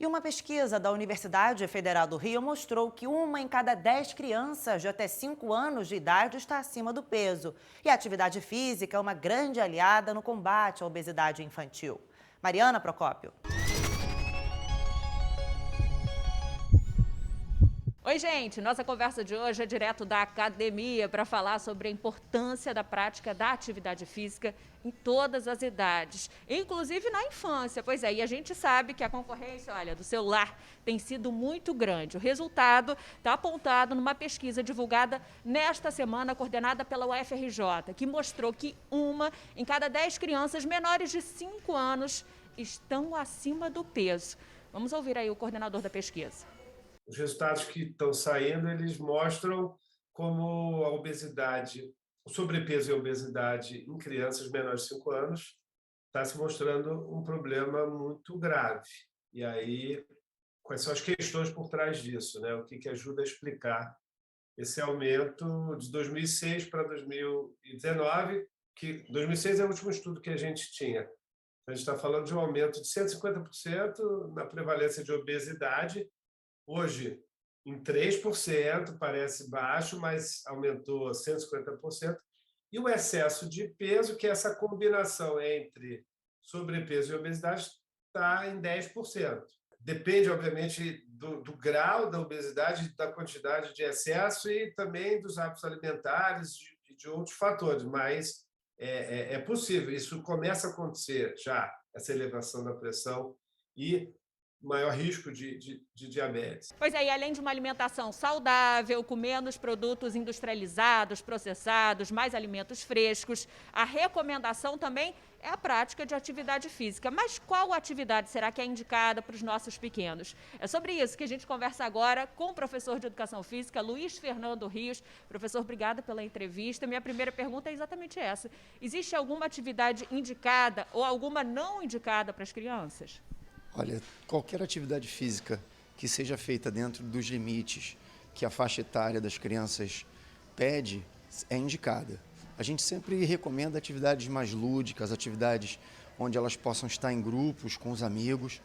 E uma pesquisa da Universidade Federal do Rio mostrou que 1 em cada 10 crianças de até 5 anos de idade está acima do peso. E a atividade física é uma grande aliada no combate à obesidade infantil. Mariana Procópio. Oi, gente! Nossa conversa de hoje é direto da academia para falar sobre a importância da prática da atividade física em todas as idades, inclusive na infância. Pois é, e a gente sabe que a concorrência, olha, do celular tem sido muito grande. O resultado está apontado numa pesquisa divulgada nesta semana, coordenada pela UFRJ, que mostrou que 1 em cada 10 crianças menores de 5 anos estão acima do peso. Vamos ouvir aí o coordenador da pesquisa. Os resultados que estão saindo, eles mostram como a obesidade, o sobrepeso e a obesidade em crianças menores de 5 anos está se mostrando um problema muito grave. E aí, quais são as questões por trás disso, né? O que ajuda a explicar esse aumento de 2006 para 2019, que 2006 é o último estudo que a gente tinha. A gente está falando de um aumento de 150% na prevalência de obesidade. Hoje, em 3%, parece baixo, mas aumentou 150%. E o excesso de peso, que é essa combinação entre sobrepeso e obesidade, está em 10%. Depende, obviamente, do grau da obesidade, da quantidade de excesso e também dos hábitos alimentares e de outros fatores, mas é possível. Isso começa a acontecer já, essa elevação da pressão e maior risco de diabetes. Pois é, e além de uma alimentação saudável, com menos produtos industrializados, processados, mais alimentos frescos, a recomendação também é a prática de atividade física. Mas qual atividade será que é indicada para os nossos pequenos? É sobre isso que a gente conversa agora com o professor de Educação Física, Luiz Fernando Rios. Professor, obrigada pela entrevista. Minha primeira pergunta é exatamente essa. Existe alguma atividade indicada ou alguma não indicada para as crianças? Olha, qualquer atividade física que seja feita dentro dos limites que a faixa etária das crianças pede é indicada. A gente sempre recomenda atividades mais lúdicas, atividades onde elas possam estar em grupos, com os amigos.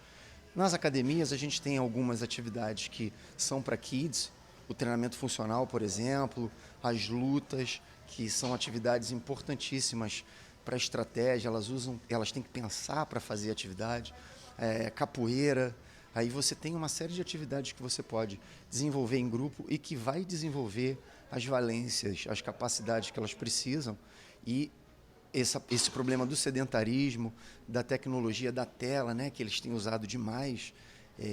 Nas academias, a gente tem algumas atividades que são para kids, o treinamento funcional, por exemplo, as lutas, que são atividades importantíssimas para a estratégia, elas têm que pensar para fazer atividade. Capoeira, aí você tem uma série de atividades que você pode desenvolver em grupo e que vai desenvolver as valências, as capacidades que elas precisam e esse problema do sedentarismo, da tecnologia, da tela, né, que eles têm usado demais,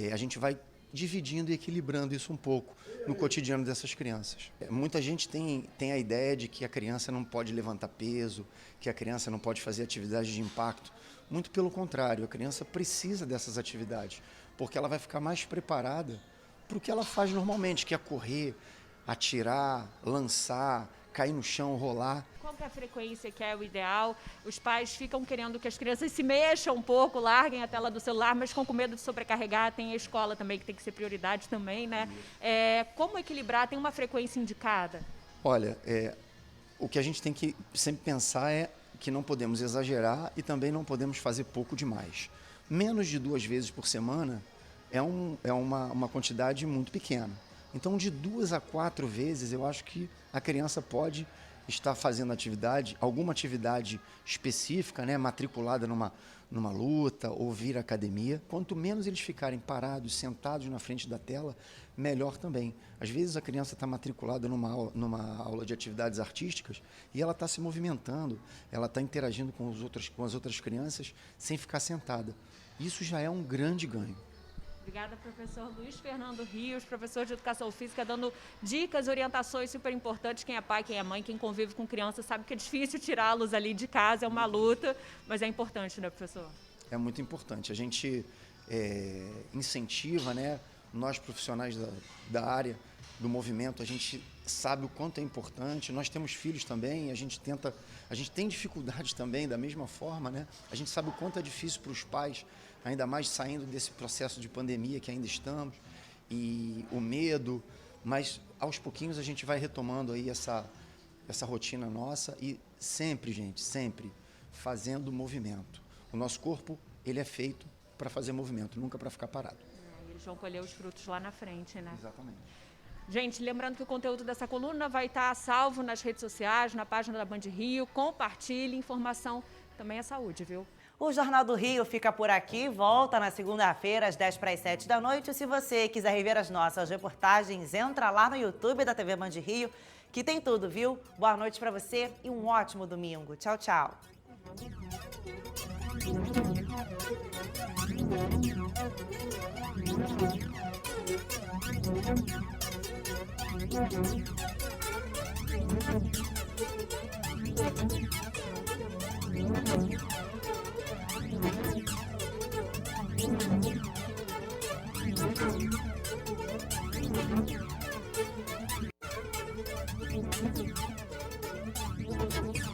a gente vai dividindo e equilibrando isso um pouco no cotidiano dessas crianças. Muita gente tem a ideia de que a criança não pode levantar peso, que a criança não pode fazer atividades de impacto. Muito pelo contrário, a criança precisa dessas atividades, porque ela vai ficar mais preparada para o que ela faz normalmente, que é correr, atirar, lançar, cair no chão, rolar. Qual que é a frequência que é o ideal? Os pais ficam querendo que as crianças se mexam um pouco, larguem a tela do celular, mas ficam com medo de sobrecarregar. Tem a escola também, que tem que ser prioridade também, né? Como equilibrar? Tem uma frequência indicada? Olha, o que a gente tem que sempre pensar é que não podemos exagerar e também não podemos fazer pouco demais. Menos de 2 vezes por semana é uma quantidade muito pequena. Então, de 2 a 4 vezes, eu acho que a criança pode estar fazendo alguma atividade específica, né, matriculada numa luta ou vir à academia. Quanto menos eles ficarem parados, sentados na frente da tela, melhor também. Às vezes a criança está matriculada numa aula de atividades artísticas e ela está se movimentando, ela está interagindo com as outras crianças sem ficar sentada. Isso já é um grande ganho. Obrigada, professor Luiz Fernando Rios, professor de Educação Física, dando dicas, orientações super importantes. Quem é pai, quem é mãe, quem convive com criança sabe que é difícil tirá-los ali de casa, é uma luta, mas é importante, né, professor? É muito importante. A gente incentiva, né, nós profissionais da área, do movimento, a gente sabe o quanto é importante. Nós temos filhos também, a gente tem dificuldades também da mesma forma, né? A gente sabe o quanto é difícil para os pais, ainda mais saindo desse processo de pandemia que ainda estamos, e o medo, mas aos pouquinhos a gente vai retomando aí essa rotina nossa e sempre, gente, sempre fazendo movimento. O nosso corpo, ele é feito para fazer movimento, nunca para ficar parado. Eles vão colher os frutos lá na frente, né? Exatamente. Gente, lembrando que o conteúdo dessa coluna vai estar salvo nas redes sociais, na página da Band Rio. Compartilhe, informação também é saúde, viu? O Jornal do Rio fica por aqui, volta na segunda-feira, às 10h para as 7 da noite. Se você quiser rever as nossas reportagens, entra lá no YouTube da TV Band Rio, que tem tudo, viu? Boa noite para você e um ótimo domingo. Tchau, tchau.